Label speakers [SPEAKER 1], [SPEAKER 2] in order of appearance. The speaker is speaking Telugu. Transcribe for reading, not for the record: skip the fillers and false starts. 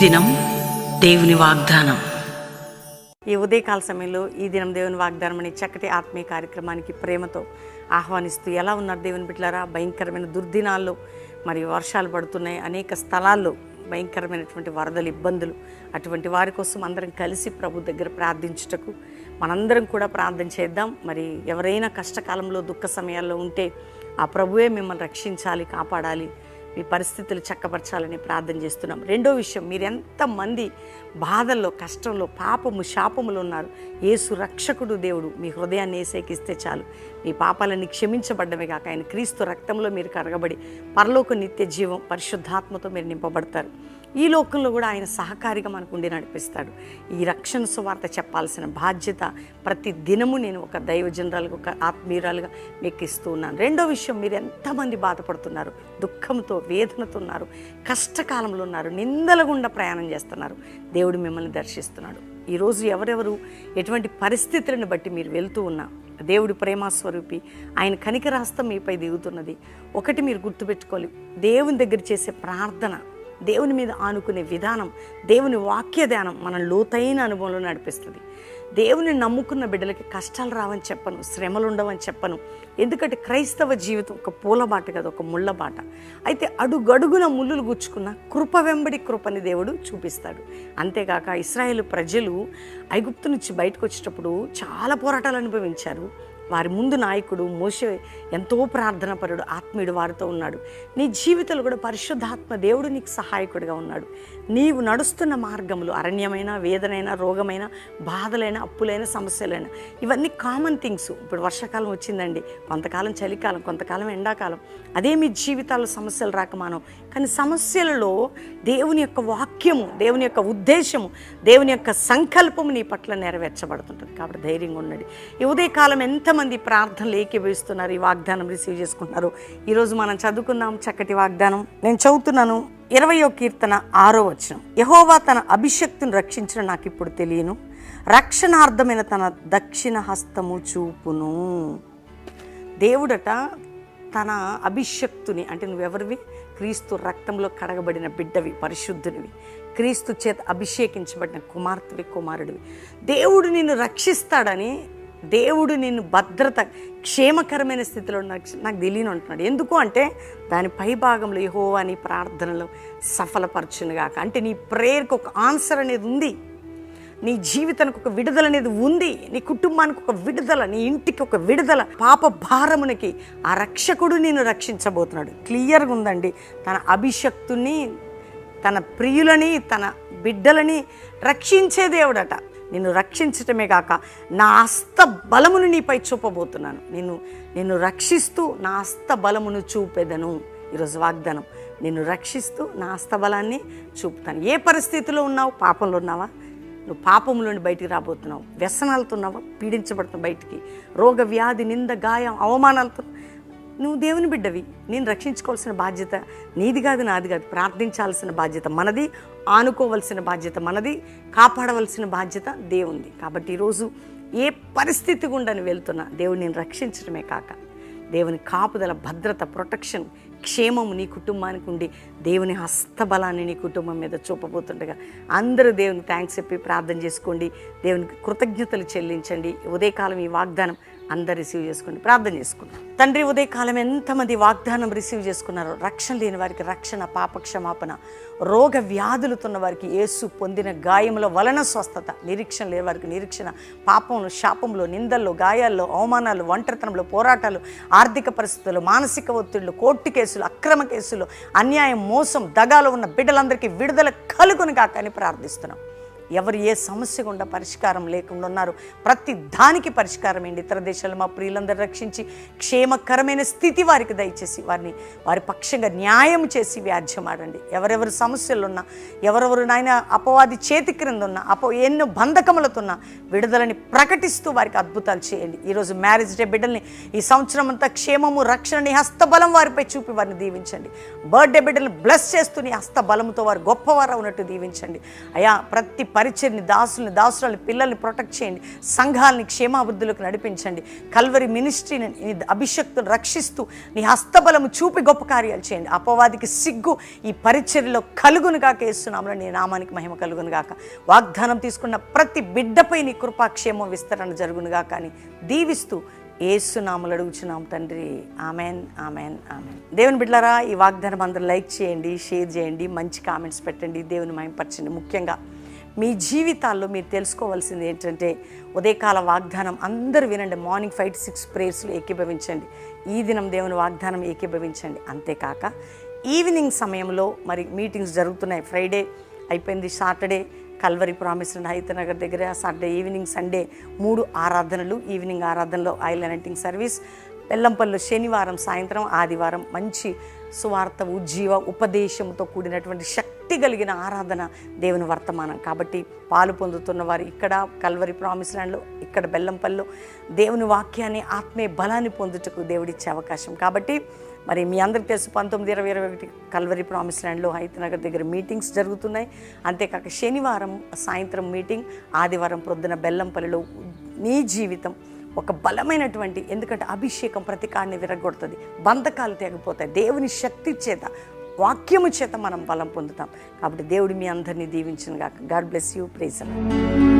[SPEAKER 1] దినం దేవుని వాగ్దానం.
[SPEAKER 2] ఈ ఉదయకాల సమయంలో ఈ దినం దేవుని వాగ్దానం అనే చక్కటి ఆత్మీయ కార్యక్రమానికి ప్రేమతో ఆహ్వానిస్తూ, ఎలా ఉన్నారు దేవుని బిడ్డలారా? భయంకరమైన దుర్దినాల్లో మరి వర్షాలు పడుతున్నాయి, అనేక స్థలాల్లో భయంకరమైనటువంటి వరదలు, ఇబ్బందులు. అటువంటి వారి కోసం అందరం కలిసి ప్రభు దగ్గర ప్రార్థించుటకు మనందరం కూడా ప్రార్థన చేద్దాం. మరి ఎవరైనా కష్టకాలంలో, దుఃఖ సమయాల్లో ఉంటే ఆ ప్రభువే మిమ్మల్ని రక్షించాలి, కాపాడాలి, మీ పరిస్థితులు చక్కపరచాలని ప్రార్థన చేస్తున్నాం. రెండో విషయం, మీరు ఎంతమంది బాధల్లో, కష్టంలో, పాపము, శాపములు ఉన్నారు, యేసు రక్షకుడు దేవుడు మీ హృదయాన్ని ఏసేకిస్తే చాలు, మీ పాపాలన్నీ క్షమించబడ్డమే కాక ఆయన క్రీస్తు రక్తంలో మీరు కరగబడి పరలోక నిత్య జీవం, పరిశుద్ధాత్మతో మీరు నింపబడతారు. ఈ లోకంలో కూడా ఆయన సహకారిగా మనకు ఉండి నడిపిస్తాడు. ఈ రక్షణ సువార్త చెప్పాల్సిన బాధ్యత ప్రతి దినము నేను ఒక దైవజనరాలుగా, ఒక ఆత్మీయురాలుగా మీకు ఇస్తూ ఉన్నాను. రెండో విషయం, మీరు ఎంతమంది బాధపడుతున్నారు, దుఃఖంతో, వేదనతో ఉన్నారు, కష్టకాలంలో ఉన్నారు, నిందల గుండా ప్రయాణం చేస్తున్నారు, దేవుడు మిమ్మల్ని దర్శిస్తున్నాడు. ఈరోజు ఎవరెవరు ఎటువంటి పరిస్థితులను బట్టి మీరు వెళ్తూ ఉన్నా, దేవుడి ప్రేమస్వరూపి ఆయన కనికరాస్తం మీపై దిగుతున్నది. ఒకటి మీరు గుర్తుపెట్టుకోవాలి, దేవుని దగ్గర చేసే ప్రార్థన, దేవుని మీద ఆనుకునే విధానం, దేవుని వాక్య ధ్యానం మన లోతైన అనుభవంలో నడిపిస్తుంది. దేవుని నమ్ముకున్న బిడ్డలకి కష్టాలు రావని చెప్పను, శ్రమలు ఉండవని చెప్పను. ఎందుకంటే క్రైస్తవ జీవితం ఒక పూలబాట కదా, ఒక ముళ్ళబాట. అయితే అడుగడుగున ముళ్ళులు గుచ్చుకున్న కృప వెంబడి కృపని దేవుడు చూపిస్తాడు. అంతేకాక ఇశ్రాయేలు ప్రజలు ఐగుప్తు నుంచి బయటకు వచ్చేటప్పుడు చాలా పోరాటాలు అనుభవించారు. వారి ముందు నాయకుడు మోషే ఎంతో ప్రార్థనాపరుడు, ఆత్మీయుడు వారితో ఉన్నాడు. నీ జీవితంలో కూడా పరిశుద్ధాత్మ దేవుడు నీకు సహాయకుడిగా ఉన్నాడు. నీవు నడుస్తున్న మార్గంలో అరణ్యమైన, వేదనైనా, రోగమైన, బాధలైన, అప్పులైన, సమస్యలైన, ఇవన్నీ కామన్ థింగ్స్. ఇప్పుడు వర్షాకాలం వచ్చిందండి, కొంతకాలం చలికాలం, కొంతకాలం ఎండాకాలం. అదే మీ జీవితాల్లో సమస్యలు రాకమానం. కానీ సమస్యలలో దేవుని యొక్క వాక్యము, దేవుని యొక్క ఉద్దేశము, దేవుని యొక్క సంకల్పము నీ పట్ల నెరవేర్చబడుతుంటుంది. కాబట్టి ధైర్యంగా ఉండండి. ఈ ఉదయకాలం ఎంతమంది ప్రార్థనలు ఏకీభవిస్తున్నారు, ఈ వాగ్దానం రిసీవ్ చేసుకుంటున్నారు. ఈరోజు మనం చదువుకుందాం చక్కటి వాగ్దానం. నేను చదువుతున్నాను 20వ కీర్తన 6వ వచనం. యెహోవా తన అభిషక్తుని రక్షించిన నాకు ఇప్పుడు తెలియను, రక్షణార్థమైన తన దక్షిణ హస్తము చూపును. దేవుడట తన అభిషక్తుని, అంటే నువ్వెవరివి? క్రీస్తు రక్తంలో కడగబడిన బిడ్డవి, పరిశుద్ధునివి, క్రీస్తు చేత అభిషేకించబడిన కుమార్తెవి, కుమారుడివి. దేవుడు నిన్ను రక్షిస్తాడని, దేవుడు నిన్ను భద్రత, క్షేమకరమైన స్థితిలో నాకు తెలియని అంటున్నాడు. ఎందుకు అంటే దాని పై భాగంలో యెహోవా నీ ప్రార్థనలో సఫలపరచునుగాక. అంటే నీ ప్రేయర్కి ఒక ఆన్సర్ అనేది ఉంది, నీ జీవితానికి ఒక విడుదల అనేది ఉంది, నీ కుటుంబానికి ఒక విడుదల, నీ ఇంటికి ఒక విడుదల, పాప భారమునికి ఆ రక్షకుడు నిన్ను రక్షించబోతున్నాడు. క్లియర్గా ఉందండి. తన అభిషక్తుని, తన ప్రియులని, తన బిడ్డలని రక్షించే దేవుడట. నిన్ను రక్షించటమే కాక నా హస్త బలమును నీపై చూపబోతున్నాను. నిన్ను రక్షిస్తూ నా హస్త బలమును చూపెదను. ఈరోజు వాగ్దానం, నిన్ను రక్షిస్తూ నా హస్త బలాన్ని చూపుతాను. ఏ పరిస్థితిలో ఉన్నావు? పాపంలో ఉన్నావా? నువ్వు పాపంలోని బయటికి రాబోతున్నావు. వ్యసనాలతో ఉన్నావా? పీడించబడుతున్నావు బయటికి. రోగ, వ్యాధి, నింద, గాయం, అవమానాలతో నువ్వు దేవుని బిడ్డవి. నేను రక్షించుకోవాల్సిన బాధ్యత నీది కాదు, నాది కాదు. ప్రార్థించాల్సిన బాధ్యత మనది, ఆనుకోవలసిన బాధ్యత మనది, కాపాడవలసిన బాధ్యత దేవుంది. కాబట్టి ఈరోజు ఏ పరిస్థితి గుండా నువ్వు వెళ్తున్నా దేవుడు నేను రక్షించడమే కాక దేవుని కాపుదల, భద్రత, ప్రొటెక్షన్, క్షేమము నీ కుటుంబానికి ఉండి దేవుని హస్తబలాన్ని నీ కుటుంబం మీద చూపబోతుండగా అందరూ దేవునికి థ్యాంక్స్ చెప్పి ప్రార్థన చేసుకోండి. దేవునికి కృతజ్ఞతలు చెల్లించండి. ఉదయకాలం ఈ వాగ్దానం అందరు రిసీవ్ చేసుకోండి. ప్రార్థన చేసుకున్నాం. తండ్రి, ఉదయకాలం ఎంతమంది వాగ్దానం రిసీవ్ చేసుకున్నారో, రక్షణ లేని వారికి రక్షణ, పాపక్షమాపణ, రోగ వ్యాధులుతున్న వారికి యేసు పొందిన గాయముల వలన స్వస్థత, నిరీక్షణ లేని వారికి నిరీక్షణ, పాపంలో, శాపంలో, నిందల్లో, గాయాల్లో, అవమానాలు, ఒంటరితనంలో, పోరాటాలు, ఆర్థిక పరిస్థితులు, మానసిక ఒత్తిళ్లు, కోర్టు కేసులు, అక్రమ కేసులు, అన్యాయం, మోసం, దగాలో ఉన్న బిడ్డలందరికీ విడుదల కలుగును కాక అని ప్రార్థిస్తున్నాం. ఎవరు ఏ సమస్య గుండా పరిష్కారం లేకుండా ఉన్నారు, ప్రతి దానికి పరిష్కారం ఏంటి. ఇతర దేశాలు మా ప్రియులందరూ రక్షించి క్షేమకరమైన స్థితి వారికి దయచేసి వారి పక్షంగా న్యాయం చేసి వ్యాజ్యమాడండి. ఎవరెవరు సమస్యలు ఉన్నా, ఎవరెవరు నాయన అపవాది చేతి క్రింద ఉన్నా, ఎన్నో బంధకములతో ఉన్న విడుదలని ప్రకటిస్తూ వారికి అద్భుతాలు చేయండి. ఈరోజు మ్యారేజ్ డే బిడ్డల్ని ఈ సంవత్సరం అంతా క్షేమము, రక్షణని, హస్తబలం వారిపై చూపి వారిని దీవించండి. బర్త్డే బిడ్డల్ని బ్లెస్ చేస్తూ నీ హస్తబలంతో వారు గొప్పవారు ఉన్నట్టు దీవించండి. అయా, ప్రతి పరిచర్ని, దాసుల్ని, దాసురాలని, పిల్లల్ని ప్రొటెక్ట్ చేయండి. సంఘాలని క్షేమాభివృద్ధిలోకి నడిపించండి. కల్వరి మినిస్ట్రీని నీ అభిషక్తులు రక్షిస్తూ నీ హస్తబలము చూపి గొప్ప కార్యాలు చేయండి. అపవాదికి సిగ్గు ఈ పరిచర్యలో కలుగునుగా కేస్తున్నాములో నీ నామానికి మహిమ కలుగునుగాక. వాగ్దానం తీసుకున్న ప్రతి బిడ్డపై నీ కృపాక్షేమం విస్తరణ జరుగునుగా కానీ దీవిస్తూ యేసునామములో అడుగుచున్నాం తండ్రి. Amen, amen, amen. దేవుని బిడ్డలారా, ఈ వాగ్దానం అందరూ లైక్ చేయండి, షేర్ చేయండి, మంచి కామెంట్స్ పెట్టండి, దేవుని మహిమపరచండి. ముఖ్యంగా మీ జీవితాల్లో మీరు తెలుసుకోవాల్సింది ఏంటంటే ఉదయకాల వాగ్దానం అందరూ వినండి. మార్నింగ్ 5 to 6 ప్రేయర్స్లో ఏకీభవించండి. ఈ దినం దేవుని వాగ్దానం ఏకీభవించండి. అంతేకాక ఈవినింగ్ సమయంలో మరి మీటింగ్స్ జరుగుతున్నాయి. ఫ్రైడే అయిపోయింది, Saturday Calvary promise and Hayathnagar దగ్గర, సాటర్డే ఈవినింగ్, సండే 3 ఆరాధనలు. ఈవినింగ్ ఆరాధనలో ఆయిల్ అనాయింటింగ్ సర్వీస్, బెల్లంపల్లిలో శనివారం సాయంత్రం, ఆదివారం మంచి సువార్త ఉజ్జీవ ఉపదేశంతో కూడినటువంటి శక్తి కలిగిన ఆరాధన, దేవుని వర్తమానం. కాబట్టి పాలు పొందుతున్న వారు ఇక్కడ కల్వరి ప్రామిస్ ల్యాండ్లో, ఇక్కడ బెల్లంపల్లిలో దేవుని వాక్యాన్ని, ఆత్మీయ బలాన్ని పొందుటకు దేవుడిచ్చే అవకాశం. కాబట్టి మరి మీ అందరికీ తెలుసు 19, 20, 21 కల్వరి ప్రామిస్ ల్యాండ్లో హైతనగర్ దగ్గర మీటింగ్స్ జరుగుతున్నాయి. అంతేకాక శనివారం సాయంత్రం మీటింగ్, ఆదివారం ప్రొద్దున బెల్లంపల్లిలో. నీ జీవితం ఒక బలమైనటువంటి, ఎందుకంటే అభిషేకం ప్రతి కాడిని విరగొడుతుంది, బంధకాలు తెగిపోతాయి. దేవుని శక్తి చేత, వాక్యము చేత మనం బలం పొందుతాం. కాబట్టి దేవుడు మీ అందరినీ దీవించును గాక. God bless you. Praise the lord.